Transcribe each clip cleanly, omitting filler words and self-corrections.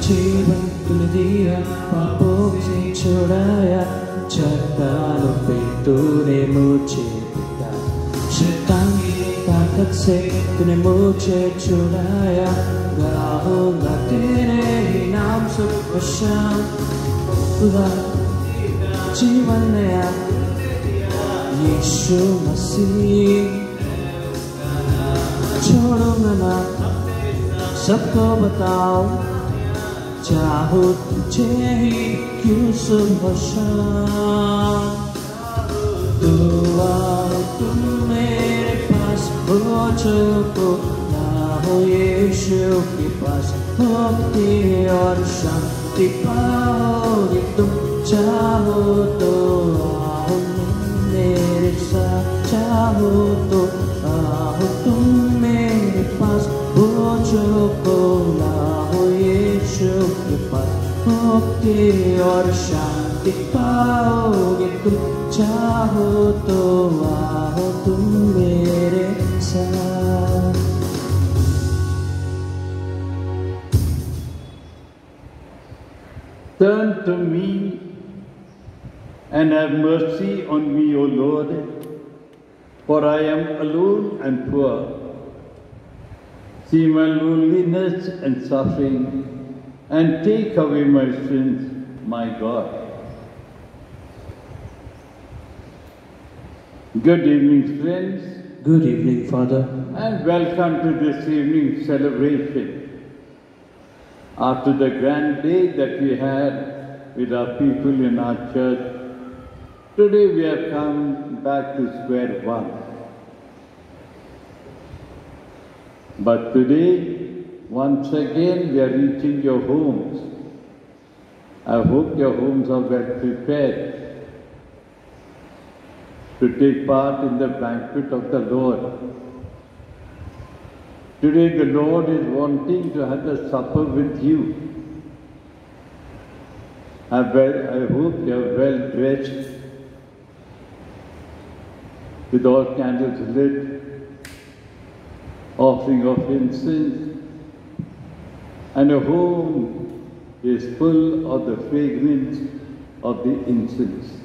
जीवन तूने दिया, पापों से छुड़ाया, चट्टानों पे तूने मुझे बिठाया। शैतान की ताकत से तूने मुझे छुड़ाया, गाऊंगा तेरे ही नाम सुबह शाम। खुदा जीवन नया यीशु मसीह, छोड़ूंगा ना सबको बताओ, चाहो तुझे ही क्यों सुबह शाम। तू आओ तुम मेरे पास, पहुँचो को ना हो यीशु के पास, मुक्ति और शांति पाओगे तुम। चाहो तो आओ मेरे साथ, चाहो तो आओ तुम मेरे पास, पहुँचो को ना हो यीशु के पास, मुक्ति और शांति पाओगे तुम। चाहो तो आओ तुम मेरे साथ। Turn to me and have mercy on me, O Lord, for I am alone and poor. See my loneliness and suffering, and take away my sins, my God. Good evening, friends. Good evening, Father. And welcome to this evening celebration. After the grand day that we had with our people in our church, today we have come back to square one. But today, once again, we are reaching your homes. I hope your homes are well prepared to take part in the banquet of the Lord. Today the Lord is wanting to have a supper with you. I hope you are well dressed, with all candles lit, offering of incense, and a home is full of the fragrance of the incense.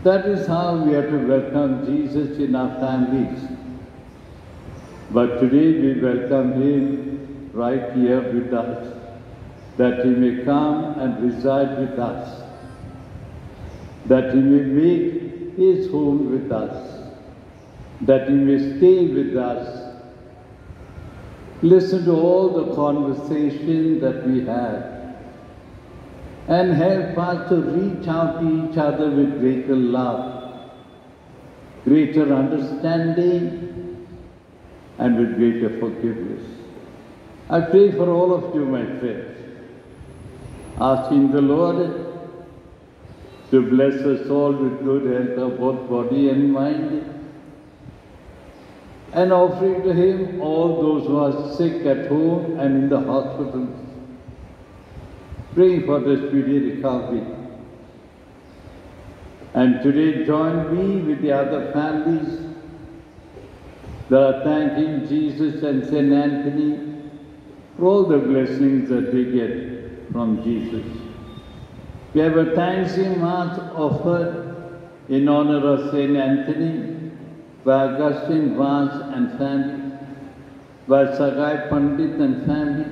That is how we are to welcome Jesus in our families. But today we welcome Him right here with us, that He may come and reside with us, that He may make His home with us, that He may stay with us. Listen to all the conversation that we have, and help us to reach out to each other with greater love, greater understanding, and with greater forgiveness. I pray for all of you, my friends, asking the Lord to bless us all with good health of both body and mind, and offering to Him all those who are sick at home and in the hospitals, praying for the speedy recovery. And today join me with the other families They are thanking Jesus and St. Anthony for all the blessings that they get from Jesus. We have a Thanksgiving Mass offered in honor of St. Anthony by Augustine Vance and family, by Sagai Pandit and family,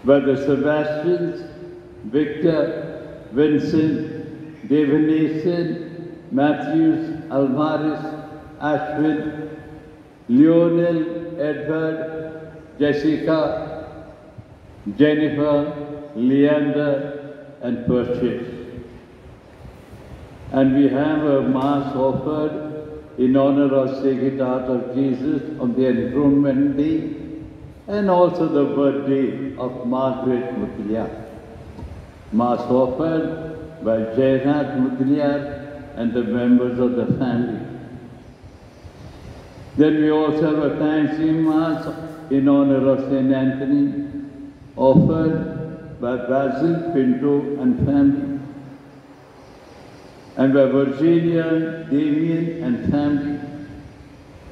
by the Sebastians, Victor, Vincent, Devanation, Matthews, Alvarez, Ashwin, Lionel, Edward, Jessica, Jennifer, Leander, and Perseus. And we have a Mass offered in honor of Sacred Heart of Jesus on the Enthronement Day, and also the birthday of Margaret Mudaliar. Mass offered by Jayannath Mudaliar and the members of the family. Then we also have a Thanksgiving Mass in honor of St. Anthony, offered by Basil Pinto and family, and by Virginia, Damien and family,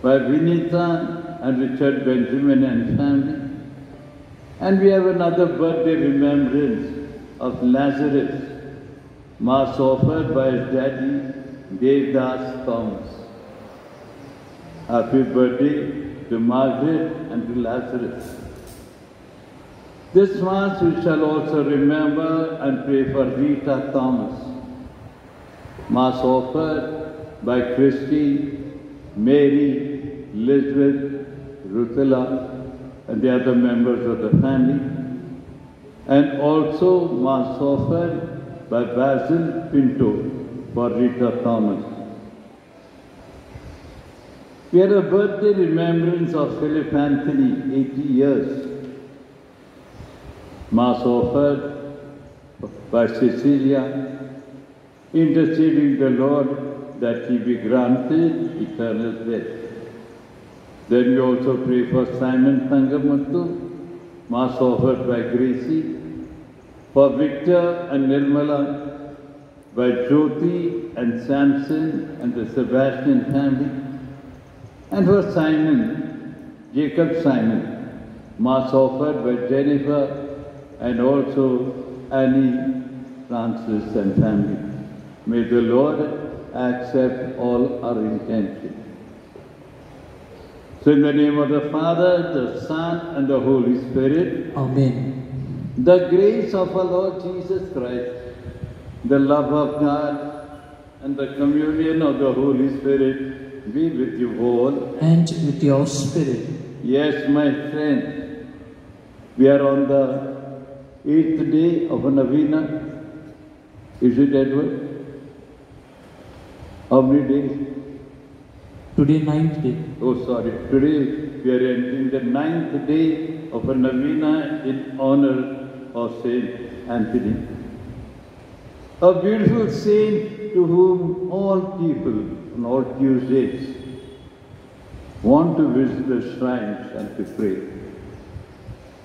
by Vinita and Richard Benjamin and family. And we have another birthday remembrance of Lazarus, Mass offered by his daddy, Devdas Thomas. Happy birthday to Margaret and to Lazarus. This Mass we shall also remember and pray for Rita Thomas. Mass offered by Christy, Mary, Elizabeth, Ruthila, and the other members of the family. And also Mass offered by Basil Pinto for Rita Thomas. We had a birthday remembrance of Philip Anthony, 80 years. Mass offered by Cecilia, interceding the Lord that he be granted eternal death. Then we also pray for Simon Tangamattu, Mass offered by Gracie, for Victor and Nirmala, by Jyoti and Samson and the Sebastian family, and for Simon, Jacob Simon, Mass offered by Jennifer and also Annie, Francis and family. May the Lord accept all our intentions. So in the name of the Father, the Son, and the Holy Spirit. Amen. The grace of our Lord Jesus Christ, the love of God, and the communion of the Holy Spirit be with you all. And with your spirit. Yes, my friend, we are on the 8th day of a Novena. Is it, Edward? How many days? Today, 9th day. Oh, sorry. Today we are entering the 9th day of a Novena in honor of Saint Anthony. A beautiful saint to whom all people on all Tuesdays want to visit the shrines and to pray.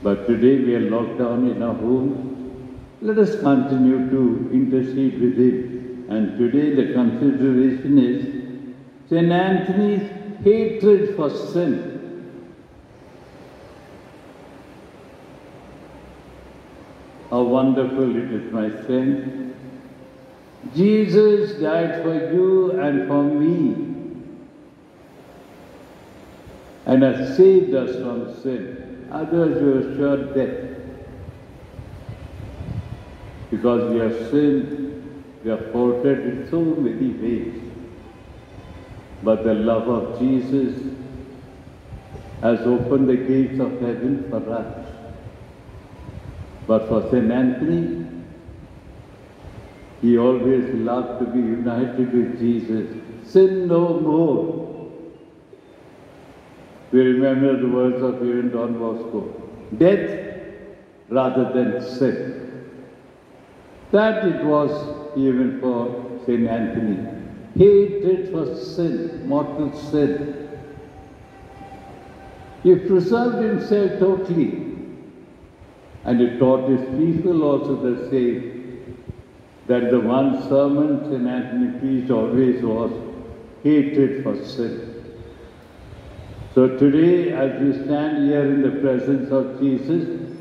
But today we are locked down in our homes. Let us continue to intercede with him. And today the consideration is St. Anthony's hatred for sin. How wonderful it is, my friend. Jesus died for you and for me, and has saved us from sin. Otherwise we are sure death. Because we have sinned, we have faulted in so many ways. But the love of Jesus has opened the gates of heaven for us. But for St. Anthony, he always loved to be united with Jesus. Sin no more. We remember the words of even Don Bosco. Death rather than sin. That it was even for St. Anthony. Hatred for sin, mortal sin. He preserved himself totally. And he taught his people also the same, that the one sermon St. Anthony preached always was, hatred for sin. So today, as we stand here in the presence of Jesus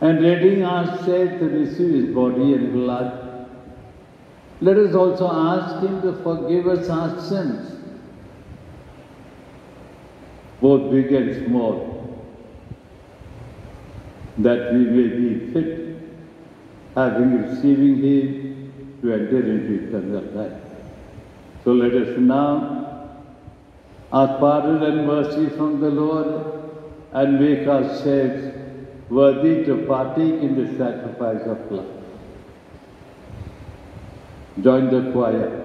and readying ourselves to receive His body and blood, let us also ask Him to forgive us our sins, both big and small, that we may be fit, having receiving Him, to enter into eternal life. So let us now ask pardon and mercy from the Lord and make ourselves worthy to partake in the sacrifice of love. Join the choir.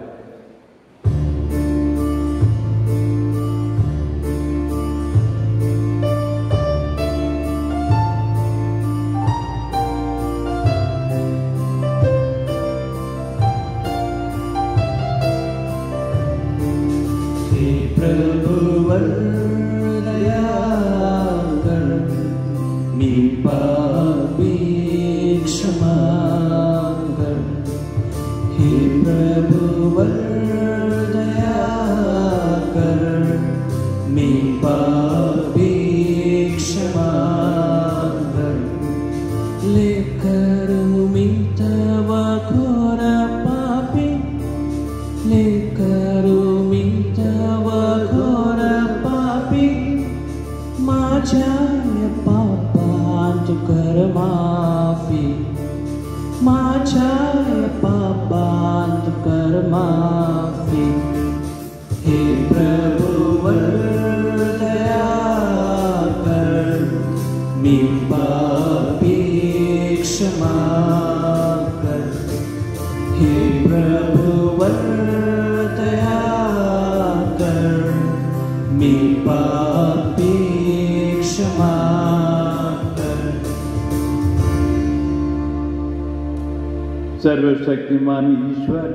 सर्वशक्तिमान ईश्वर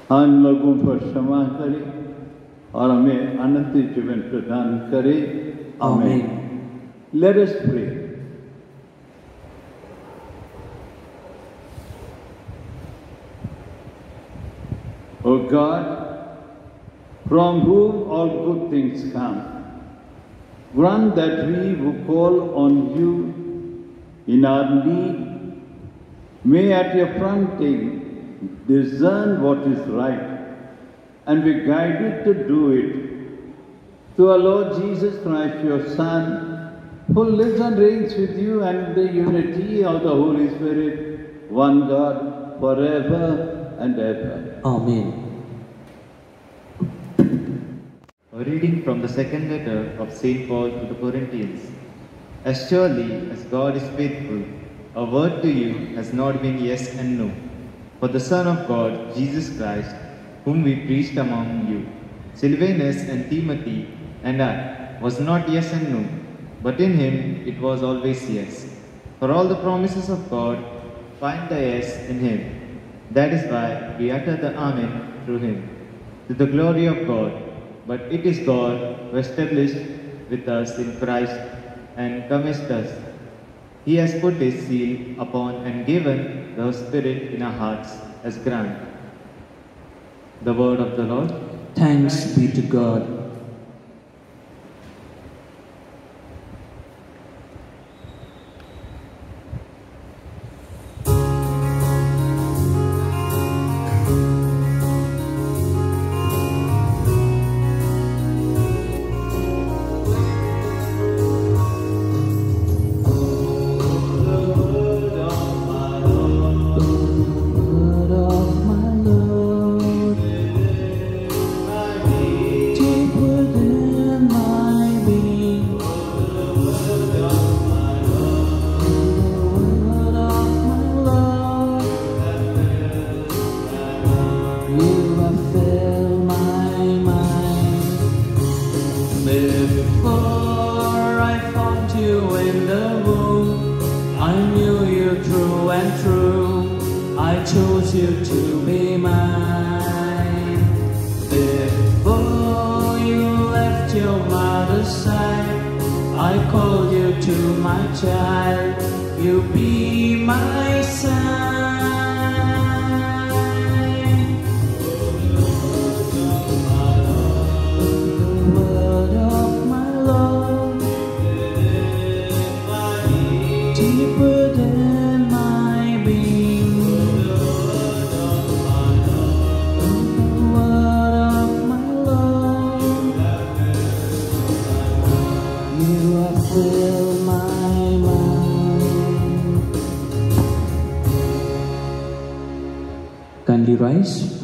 हम लोगों पर क्षमा करे और हमें अनंत जीवन प्रदान करे। आमीन। Let us pray. O God, from whom all good things come, grant that we who call on you in our need may at your prompting discern what is right and be guided to do it. Through our Lord Jesus Christ, your Son, who lives and reigns with you and the unity of the Holy Spirit, one God, forever and ever. Amen. A reading from the second letter of St. Paul to the Corinthians. As surely as God is faithful, our word to you has not been yes and no. For the Son of God, Jesus Christ, whom we preached among you, Silvanus and Timothy and I, was not yes and no, but in him it was always yes. For all the promises of God find the yes in him. That is why we utter the Amen through him, to the glory of God. But it is God who established with us in Christ and commenced us. He has put His seal upon and given the Spirit in our hearts as grant. The word of the Lord. Thanks be to God.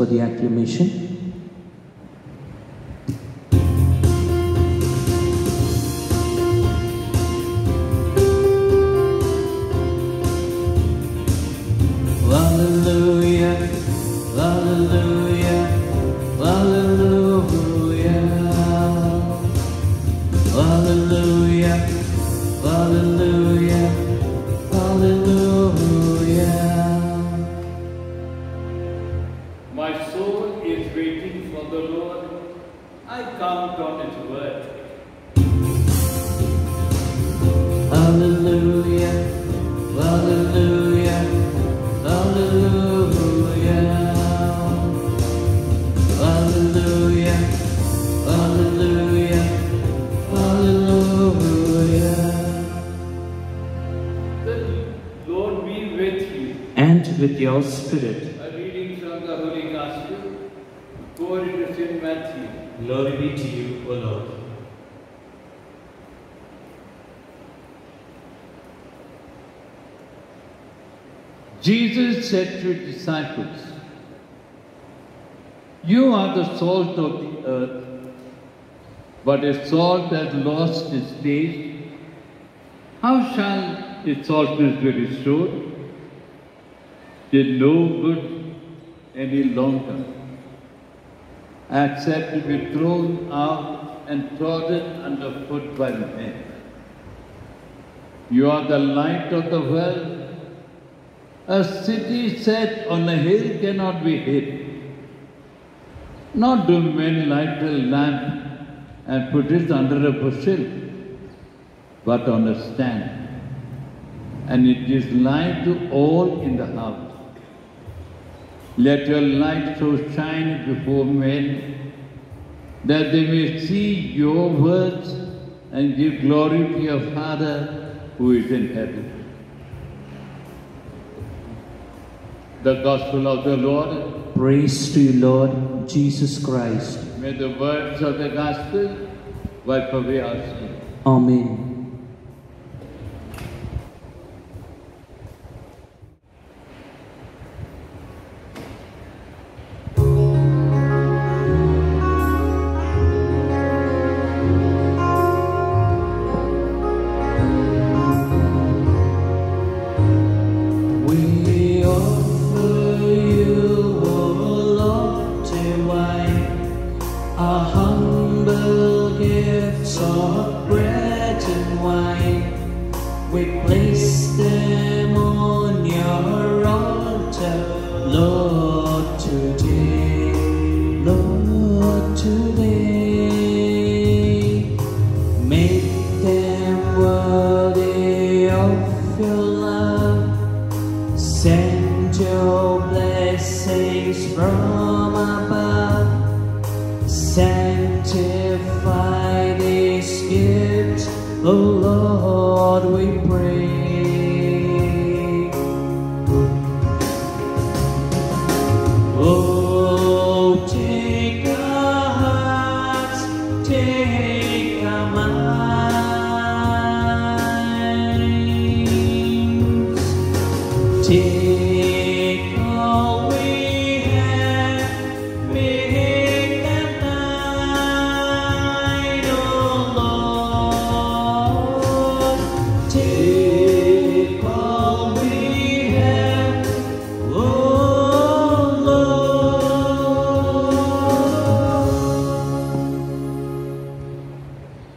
for the acclamation. Hallelujah, hallelujah, hallelujah, hallelujah, hallelujah, hallelujah. My soul is waiting for the Lord. I count on His word. Hallelujah, hallelujah, hallelujah, hallelujah, hallelujah, hallelujah. The Lord be with you. And with your spirit. A reading from the Holy Gospel according to St. Matthew. Glory be to you, O Lord. Jesus said to His disciples, "You are the salt of the earth, but if salt has lost its taste, how shall its saltness be restored? It is no good any longer, except to be thrown out and trodden underfoot by men. You are the light of the world. A city set on a hill cannot be hid. Nor do men light a lamp and put it under a bushel, but on a stand, and it gives light to all in the house. Let your light so shine before men, that they may see your works and give glory to your Father who is in heaven." The Gospel of the Lord. Praise to you, Lord Jesus Christ. May the words of the Gospel wipe away our sin. Amen.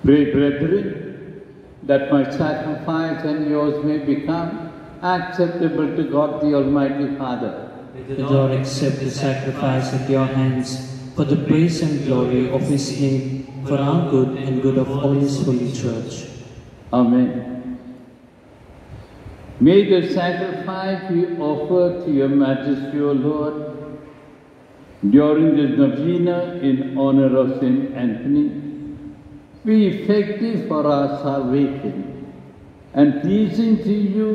Pray, brethren, that my sacrifice and yours may become acceptable to God the Almighty Father. May the Lord accept the sacrifice at your hands for the praise and glory of His name, for our good and good of all His holy church. Amen. May the sacrifice we offer to your majesty, O Lord, during this novena in honor of Saint Anthony, be effective for our salvation and pleasing to you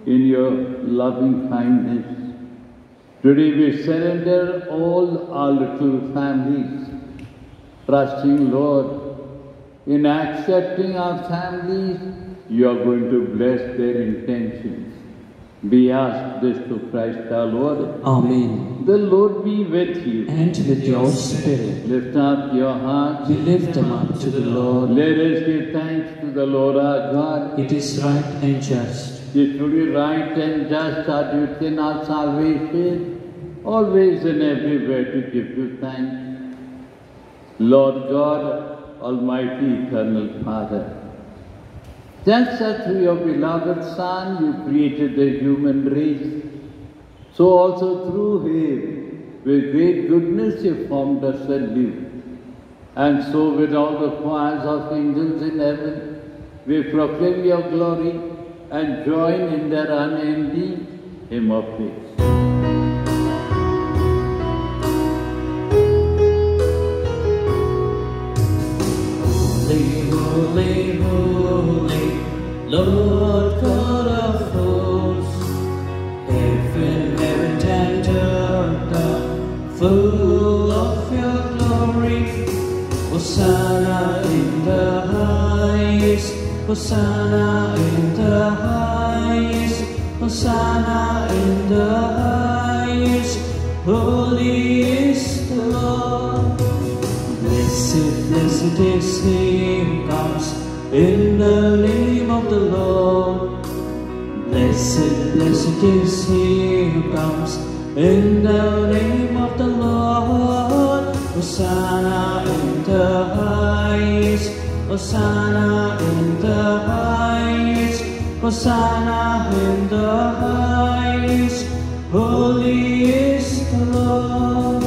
in your loving kindness. Today we surrender all our little families, trusting, Lord, in accepting our families, you are going to bless their intentions. We ask this through Christ our Lord. Amen. The Lord be with you. And with your spirit. Lift up your hearts. We lift them up to the Lord. Let us give thanks to the Lord our God. It is right and just. It should be right and just our duty and our salvation, always and everywhere to give you thanks. Lord God, Almighty Eternal Father, just as through your beloved Son you created the human race, so also through him, with great goodness you formed us anew. And so with all the choirs of angels in heaven, we proclaim your glory and join in their unending hymn of praise. Holy, holy, Lord God of hosts, heaven and earth are full of your glory. Hosanna in the highest, Hosanna in the highest, Hosanna in the highest. Holy is the Lord. Blessed, blessed is he who comes in the name of the Lord. Blessed, blessed is he who comes in the name of the Lord. Hosanna in the highest, Hosanna in the highest, Hosanna in the highest. Holy is the Lord.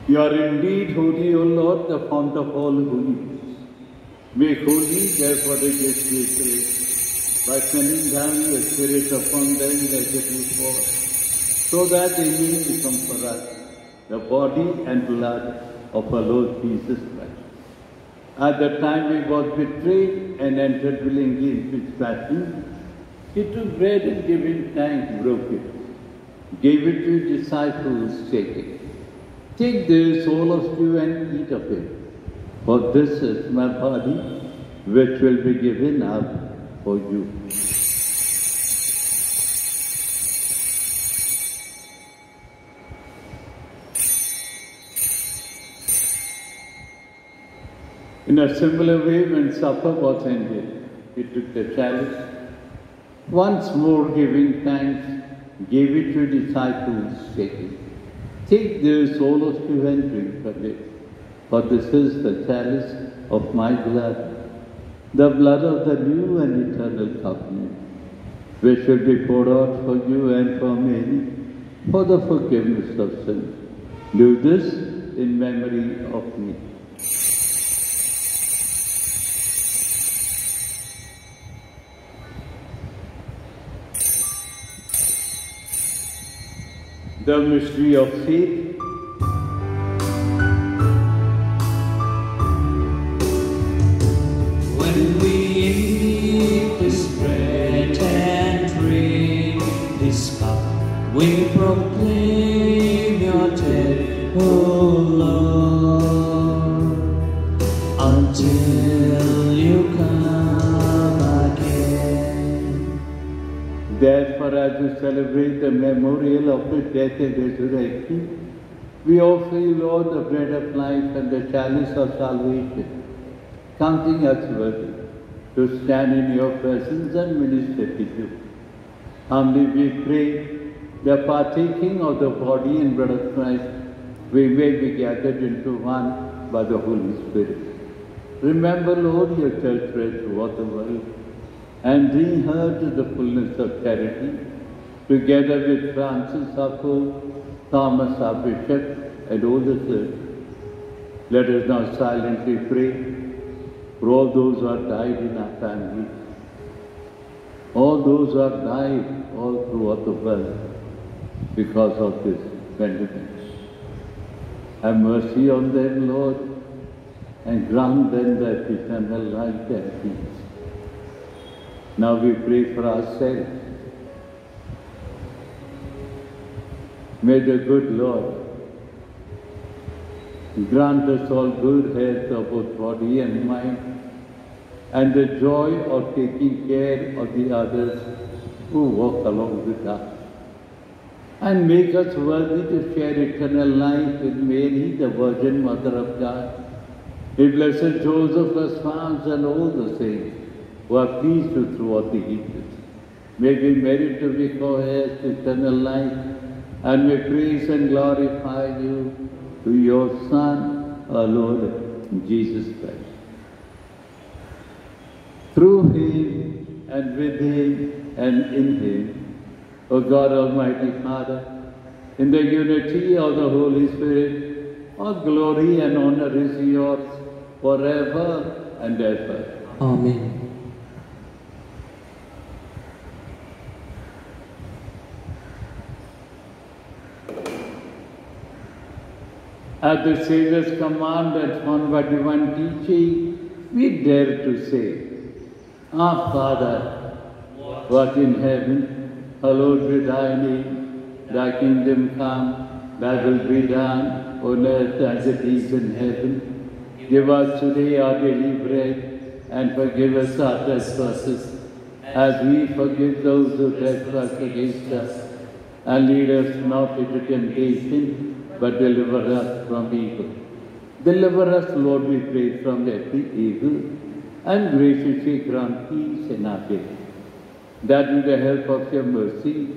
You are indeed holy, O Lord, the fount of all holiness. Make holy, therefore, the gifts we pray, by sending down your Spirit upon them like it before, so that they may become for us the body and blood of our Lord Jesus Christ. At the time he was betrayed and entered willingly into his passion, he took bread and giving thanks, broke it, gave it to his disciples, saying, "Take this, all of you, and eat of it, for this is my body, which will be given up for you." In a similar way, when supper was ended, he took the chalice, once more giving thanks, gave it to his disciples, saying, "Take this, all of you, and drink of it, for this is the chalice of my blood, the blood of the new and eternal covenant, which will be poured out for you and for many for the forgiveness of sins. Do this in memory of me." The mystery of faith. When we eat this bread and drink this cup, we proclaim your death, O Lord, until you come again. Therefore, as we celebrate the memorial of his death and resurrection, we offer you, Lord, the bread of life and the chalice of salvation, counting us worthy to stand in your presence and minister to you. Humbly we pray that partaking of the body and blood of Christ, we may be gathered into one by the Holy Spirit. Remember, Lord, your church spread throughout the world, and bring her to the fullness of charity, together with Francis our Pope, Thomas our Bishop, and all the church. Let us now silently pray for all those who have died in our families, all those who have died all throughout the world because of this pandemic. Have mercy on them, Lord, and grant them that eternal life and peace. Now we pray for ourselves. May the good Lord grant us all good health of both body and mind, and the joy of taking care of the others who walk along with us. And make us worthy to share eternal life with Mary, the Virgin Mother of God, with Blessed Joseph, our spouse, and all the saints who are pleased to throughout the ages. May we merit to be co-heirs to eternal life, and may praise and glorify you through your Son, our Lord Jesus Christ. Through him, and with him, and in him, O God Almighty Father, in the unity of the Holy Spirit, all glory and honor is yours forever and ever. Amen. At the Saviour's command and found by divine teaching, we dare to say, Our Father, who art in heaven, hallowed be thy name. Thy kingdom come, thy will be done, on earth as it is in heaven. Give us today our daily bread, and forgive us our trespasses, as we forgive those who trespass against us. And lead us not into temptation, but deliver us from evil. Deliver us, Lord, we pray, from every evil, and graciously grant peace in our day, that with the help of your mercy,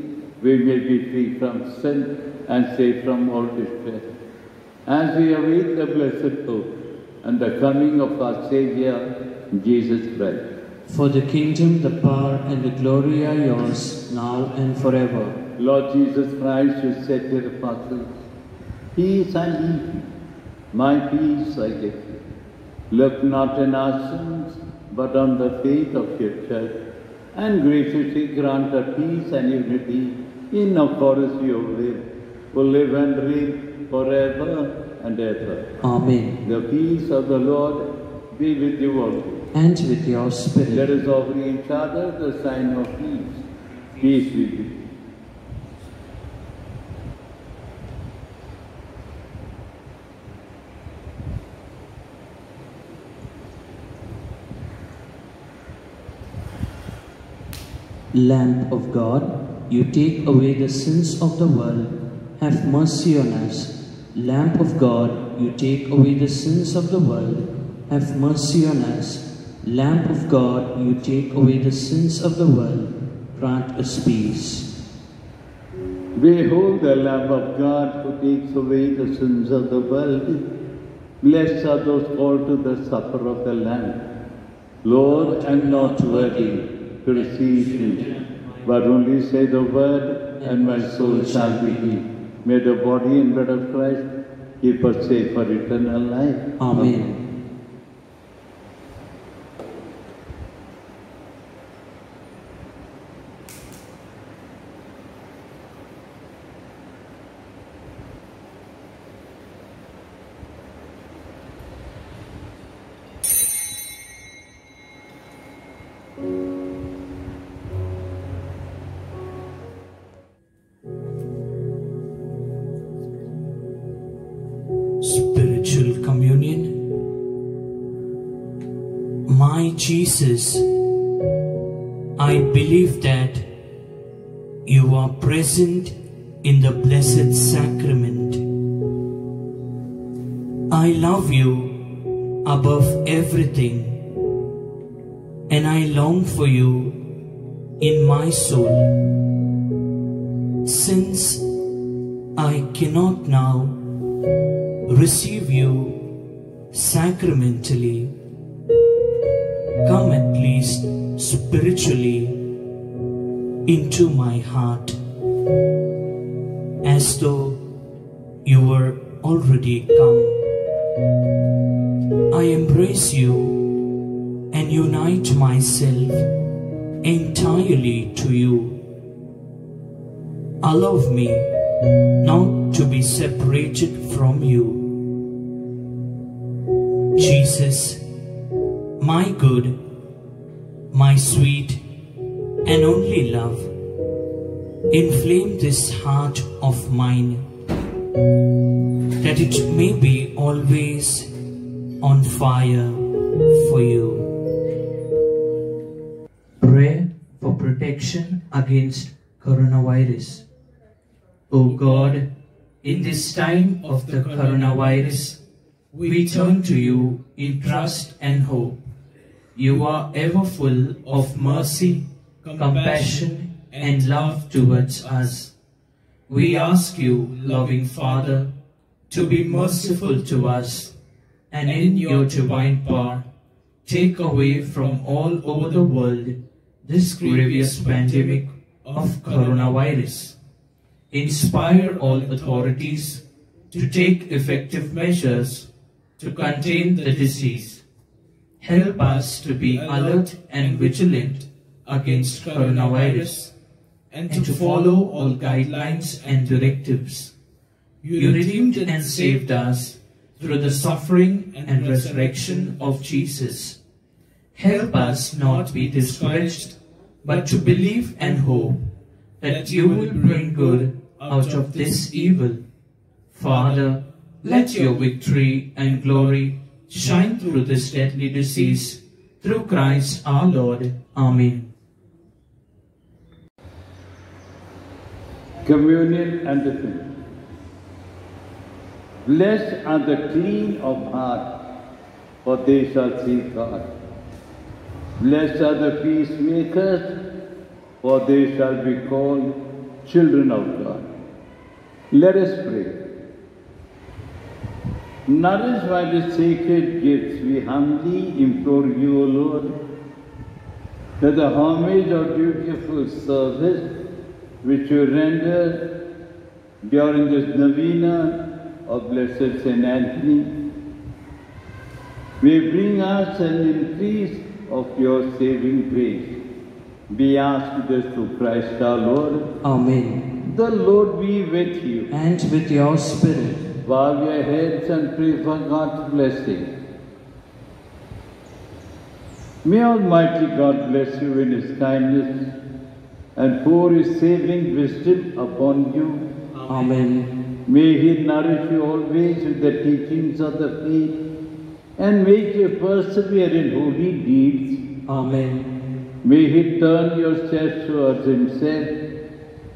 we may be free from sin and safe from all distress, as we await the blessed hope and the coming of our Saviour, Jesus Christ. For the kingdom, the power, and the glory are yours, now and forever. Lord Jesus Christ, you said to the apostles, Peace I leave you, my peace I give you. Look not on our sins, but on the faith of your church, and graciously grant her peace and unity in accordance with your will, who live and reign forever and ever. Amen. The peace of the Lord be with you all. And with your spirit. Let us offer each other the sign of peace. Peace be with you. Lamb of God, you take away the sins of the world, have mercy on us. Lamb of God, you take away the sins of the world, have mercy on us. Lamb of God, you take away the sins of the world, grant us peace. Behold the Lamb of God who takes away the sins of the world. Blessed are those called to the supper of the Lamb. Lord, I am not worthy to receive you, but only say the word, and my soul shall be healed. May the body and blood of Christ keep us safe for eternal life. Amen. Spiritual Communion. My Jesus, I believe that you are present in the Blessed Sacrament. I love you above everything, and I long for you in my soul. Since I cannot now receive you sacramentally, come at least spiritually into my heart, as though you were already come. I embrace you and unite myself entirely to you. Allow me not to be separated from you. Jesus, my good, my sweet and only love, inflame this heart of mine, that it may be always on fire for you. protection against coronavirus. O God, in this time of the coronavirus, we turn to you in trust and hope. You are ever full of mercy, compassion, and love towards us. We ask you, loving Father, to be merciful to us, and in your divine power, take away from all over the world this grievous pandemic of coronavirus. Inspire all authorities to take effective measures to contain the disease. Help us to be alert and vigilant against coronavirus and to follow all guidelines and directives. You redeemed and saved us through the suffering and resurrection of Jesus. Help us not be discouraged, but to believe and hope that you will bring good out of this evil. Father, let your victory and glory shine through this deadly disease, through Christ our Lord. Amen. Communion and the Saints. Blessed are the clean of heart, for they shall see God. Blessed are the peacemakers, for they shall be called children of God. Let us pray. Nourished by the sacred gifts, we humbly implore you, O Lord, that the homage of dutiful service which you rendered during this novena of Blessed Saint Anthony may bring us an increase of your saving grace. We ask this through Christ our Lord. Amen. The Lord be with you. And with your spirit. Bow your heads and pray for God's blessing. May Almighty God bless you in His kindness and pour His saving wisdom upon you. Amen. May He nourish you always with the teachings of the faith and make you persevere in holy deeds. Amen. May He turn your steps towards Himself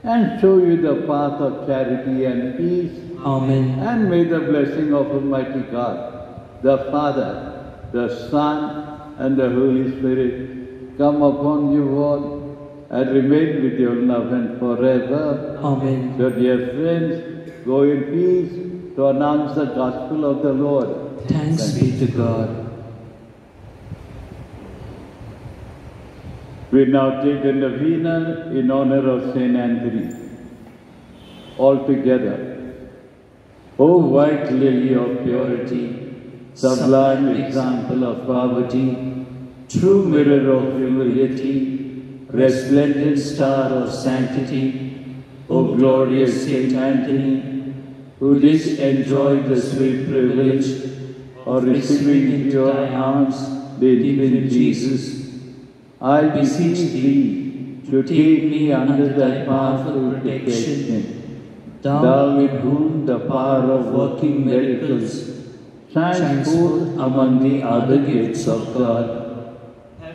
and show you the path of charity and peace. Amen. And may the blessing of Almighty God, the Father, the Son, and the Holy Spirit come upon you all and remain with you now and forever. Amen. So dear friends, go in peace to announce the gospel of the Lord. Thanks be to God. We now take the novena in honor of Saint Anthony. All together. O white lily of purity, sublime example of poverty, true mirror of humility, resplendent star of sanctity, O glorious Saint Anthony, who didst enjoy the sweet privilege of receiving into thy arms the infant Jesus, I beseech thee to take me under thy powerful protection. Thou in whom the power of working miracles shines forth among the other gifts of God,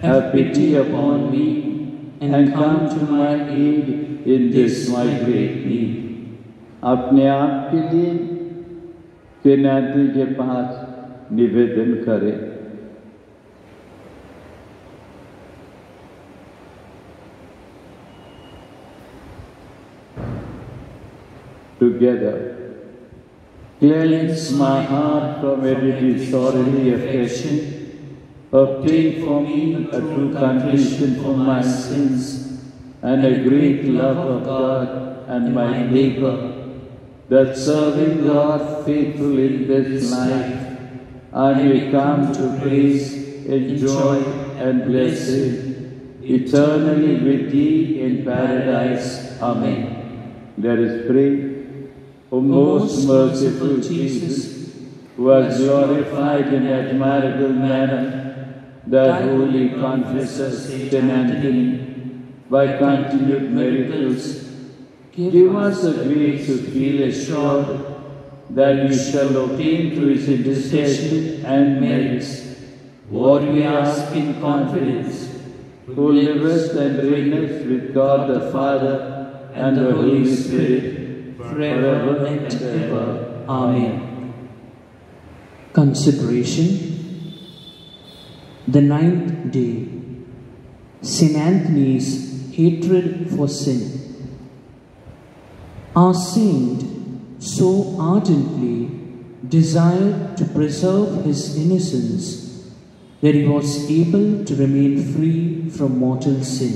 have pity upon me and come to my aid in this my great need. अपने आप के लिए Saint Anthony के पास निवेदन करें। Together, cleanse my heart from every disorderly affection, obtain for me a true contrition for my sins, and a great love of God and my neighbor, that serving God faithful in this life, I may come to praise, enjoy, and bless Him eternally with Thee in paradise. Amen. Let us pray. O most merciful Jesus, who has glorified in admirable manner that holy confessor Saint Anthony by continued miracles, give us the grace to feel assured that we shall obtain through His intercession and merits what we ask in confidence, who liveth and reigneth with God the Father and the Holy Spirit, forever and ever. Amen. Consideration. The 9th day. St. Anthony's hatred for sin. Our saint so ardently desired to preserve his innocence that he was able to remain free from mortal sin.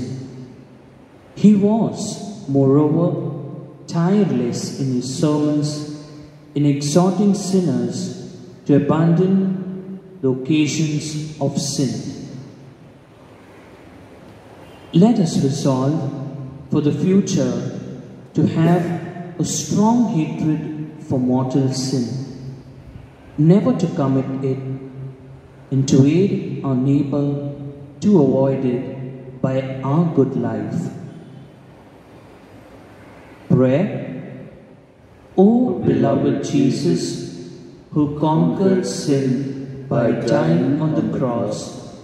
He was, moreover, tireless in his sermons in exhorting sinners to abandon the occasions of sin. Let us resolve for the future to have a strong hatred for mortal sin, never to commit it, and to aid our neighbor to avoid it by our good life. Prayer. O beloved Jesus, who conquered sin by dying on the cross,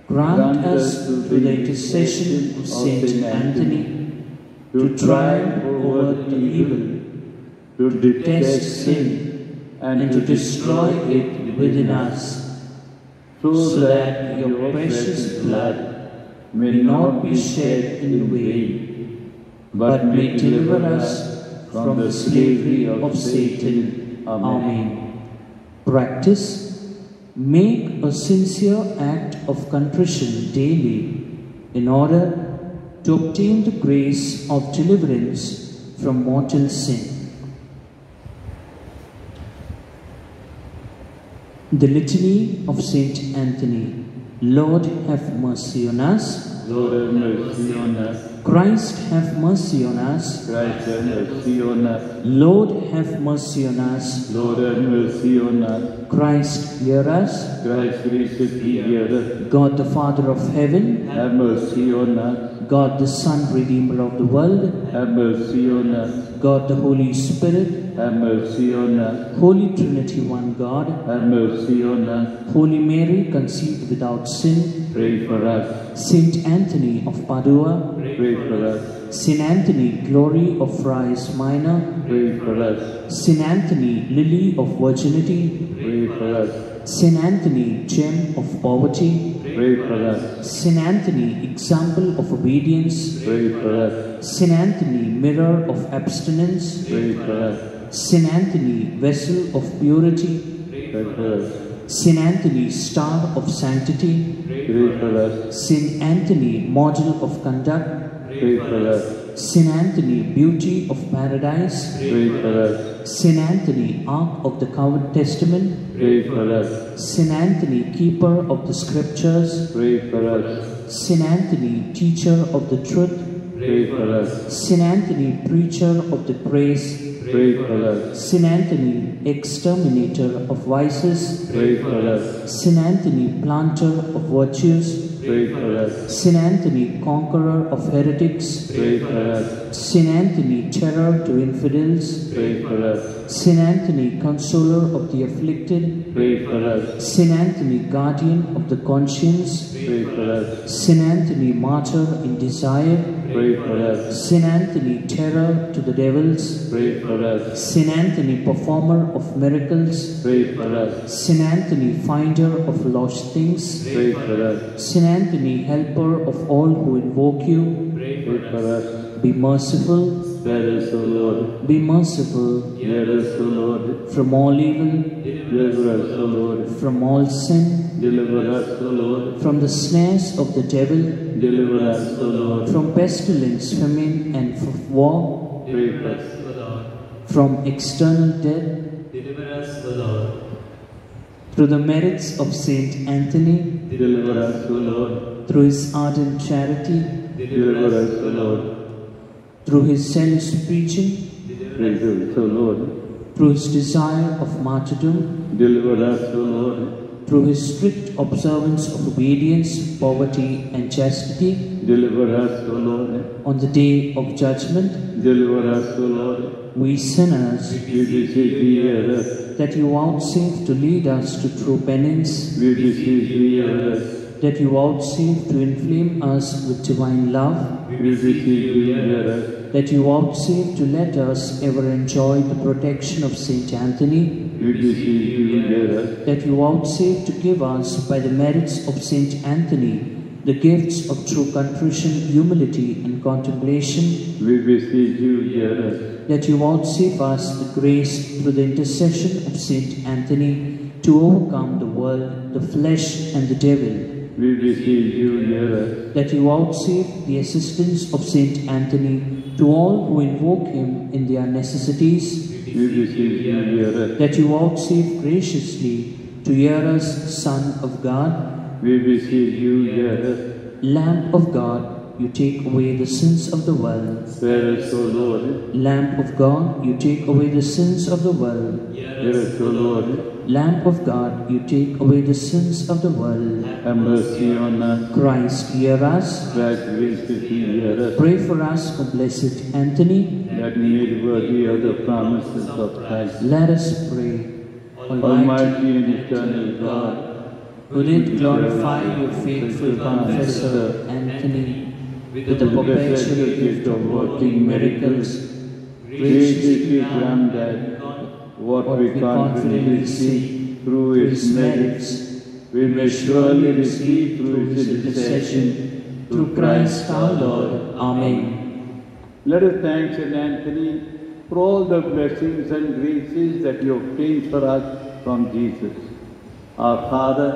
grant us through the intercession of Saint Anthony to triumph over the evil, to detest sin, and to destroy it within us, so that your precious blood may not be shed in vain, but may deliver us from the slavery of Satan. Amen. Practice. Make a sincere act of contrition daily in order to obtain the grace of deliverance from mortal sin. The Litany of Saint Anthony. Lord, have mercy on us. Lord, have mercy on us. Christ, have mercy on us. Christ, have mercy on us. Lord, have mercy on us. Lord, have mercy on us. Christ, hear us. Christ, graciously hear us. God, the Father of heaven, Have mercy on us. God, the Son, Redeemer of the world, Have mercy on us. God, the Holy Spirit, Have mercy on us. Holy Trinity, one God, Have mercy on us. Holy Mary, conceived without sin, Pray for us. Saint Anthony of Padua, Pray for us. Saint Anthony, glory of Friars Minor, Pray for us. Saint Anthony, lily of virginity, Pray for us. Saint Anthony, gem of poverty, Pray for us. Saint Anthony, example of obedience, Pray for us. Saint Anthony, mirror of abstinence, Pray for us. Saint Anthony, vessel of purity, Pray for us. Saint Anthony, star of sanctity, Pray for us. Saint Anthony, model of conduct, Pray for us. Saint Anthony, beauty of paradise, Pray for us. Saint Anthony, Ark of the Covenant Testament, Pray for us. Saint Anthony, keeper of the scriptures, Pray for us. Saint Anthony, teacher of the truth, Pray for us. Saint Anthony, preacher of the grace, Pray for us. Saint Anthony, exterminator of vices, Pray for us. Saint Anthony, planter of virtues, Pray for us. Saint Anthony, conqueror of heretics, Pray for us. Saint Anthony, terror to infidels, Pray for us. Saint Anthony, consoler of the afflicted, Pray for us. Saint Anthony, guardian of the conscience, Pray for us. Saint Anthony, martyr in desire, Pray for us. Saint Anthony, terror to the devils, Pray for us. Saint Anthony, performer of miracles, Pray for us. Saint Anthony, finder of lost things, Pray for us. Saint Anthony, helper of all who invoke you, Pray for us. be merciful, Spare us, O Lord. be merciful, Hear us, O Lord. from all evil, Deliver us, O Lord. from all sin, Deliver us, O Lord. from the snares of the devil, Deliver us, O Lord. from pestilence, famine, and of war, Pray for us. from external death, Deliver us, O Lord. through the merits of Saint Anthony, Deliver us, O Lord. through his ardent charity, Deliver us, O Lord. through his zealous preaching, Praise us, O Lord. through his desire of martyrdom, Deliver us, O Lord. through his strict observance of obedience, poverty, and chastity, Deliver us, O Lord. on the day of judgment, Deliver us, O Lord. we sinners, We beseech thee, hear us. that you vouchsafe to lead us to true penance, We beseech thee, hear us. that you vouchsafe to inflame us with divine love, we beseech you, hear us. that you vouchsafe to let us ever enjoy the protection of Saint Anthony, We beseech you, hear us. that you vouchsafe to give us, by the merits of Saint Anthony, the gifts of true contrition, humility, and contemplation, We beseech you, hear us. that you vouchsafe us the grace through the intercession of Saint Anthony to overcome the world, the flesh, and the devil, We beseech you, hear us. that you vouchsafe the assistance of Saint Anthony to all who invoke him in their necessities, We beseech you, hear us. that you vouchsafe graciously to hear us, Son of God. We beseech you, hear us. Lamb of God, you take away the sins of the world. Spare us, O Lord. Lamp of God, you take away the sins of the world. Hear us, O Lord. Lamp of God, you take away the sins of the world. Have mercy on us. Christ, hear us. Christ, graciously hear us. Pray for us, O blessed Anthony. That we may be worthy of the promises of Christ. Let us pray. Almighty and eternal God, who did glorify your faithful confessor Anthony with the perpetual gift of working miracles, graciously grant that what we confidently seek through his merits, we may surely receive through his intercession, through Christ our Lord. Amen. Let us thank St. Anthony for all the blessings and graces that he obtained for us from Jesus. Our Father,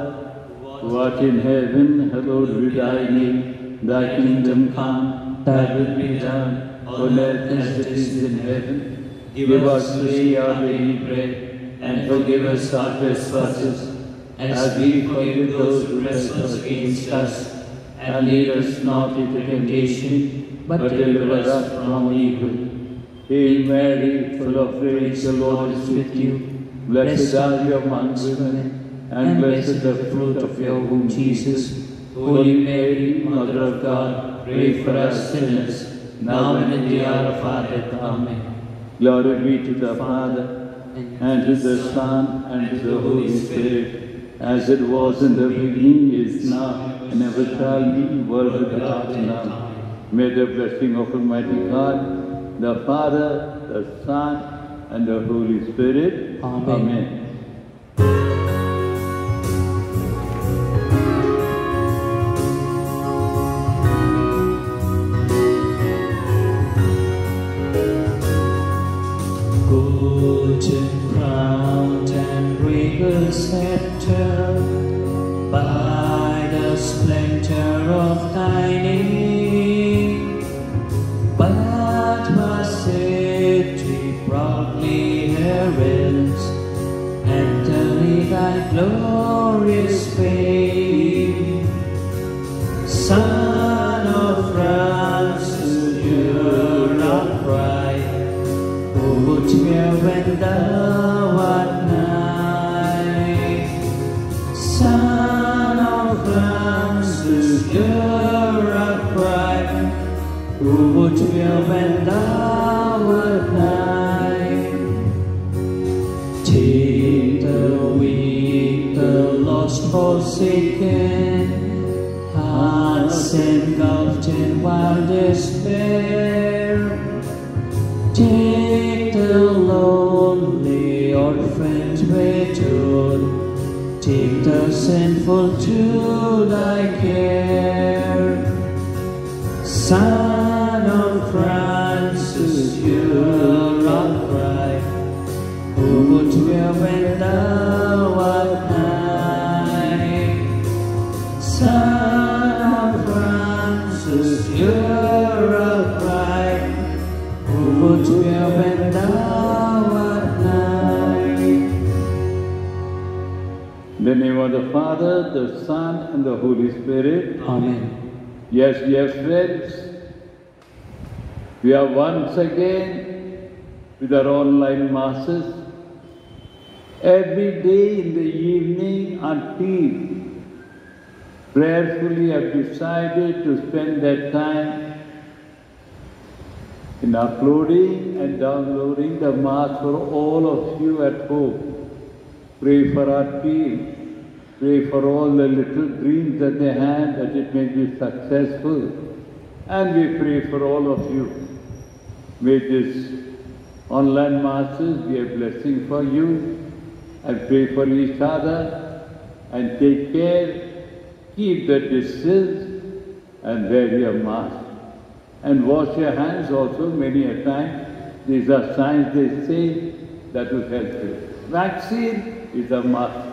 who art in heaven, hallowed be thy name. Thy kingdom come, thy will be done, on earth as it is in heaven. Give us this day our daily bread, and forgive us our trespasses, as we forgive those who trespass against us. And lead us not into temptation, but deliver us from evil. Hail Mary, full of grace, the Lord is with you. Blessed are you amongst women, and blessed the fruit of your womb, Jesus. Holy Mary, Mother of God, pray for us sinners, now and in the hour of our death. Amen. Glory be to the Father, and to the Son, and to the Holy Spirit, as it was in the beginning, is now, and ever shall be, world without end. May the blessing of Almighty God, the Father, the Son, and the Holy Spirit. Amen. Amen. Golden crowned and regal scepter, by the splendor of thy name, but my city proudly heralds, Anthony thy glorious fame. Son of France, you're upright, who dwell when thou art nigh. Son of France, you're upright, who would dwell when thou art nigh. Take the weak, the lost, forsaken, hearts engulfed in wild despair. Take the lonely orphans widowed, take the sinful to thy care. Son of Francis, you're upright, who would dwell when thou art nigh. Son of Francis, you're upright, who would dwell when thou art nigh. In the name of the Father, the Son, and the Holy Spirit. Amen. Yes, friends, we are once again with our online masses. Every day in the evening, our team prayerfully have decided to spend that time in uploading and downloading the Mass for all of you at home. Pray for our team. Pray for all the little dreams that they had, that it may be successful. And we pray for all of you. May this online masses be a blessing for you. And pray for each other. And take care. Keep the distance. And wear your mask. And wash your hands also many a time. These are signs they say that will help you. Vaccine is a must.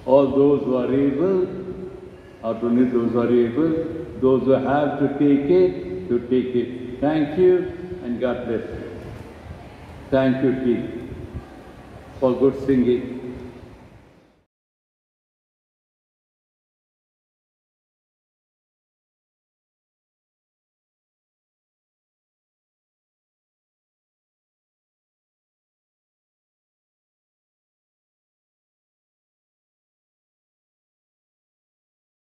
All those who are able, not only those who are able, those who have to take it, to take it. Thank you and God bless you. Thank you, team, for good singing.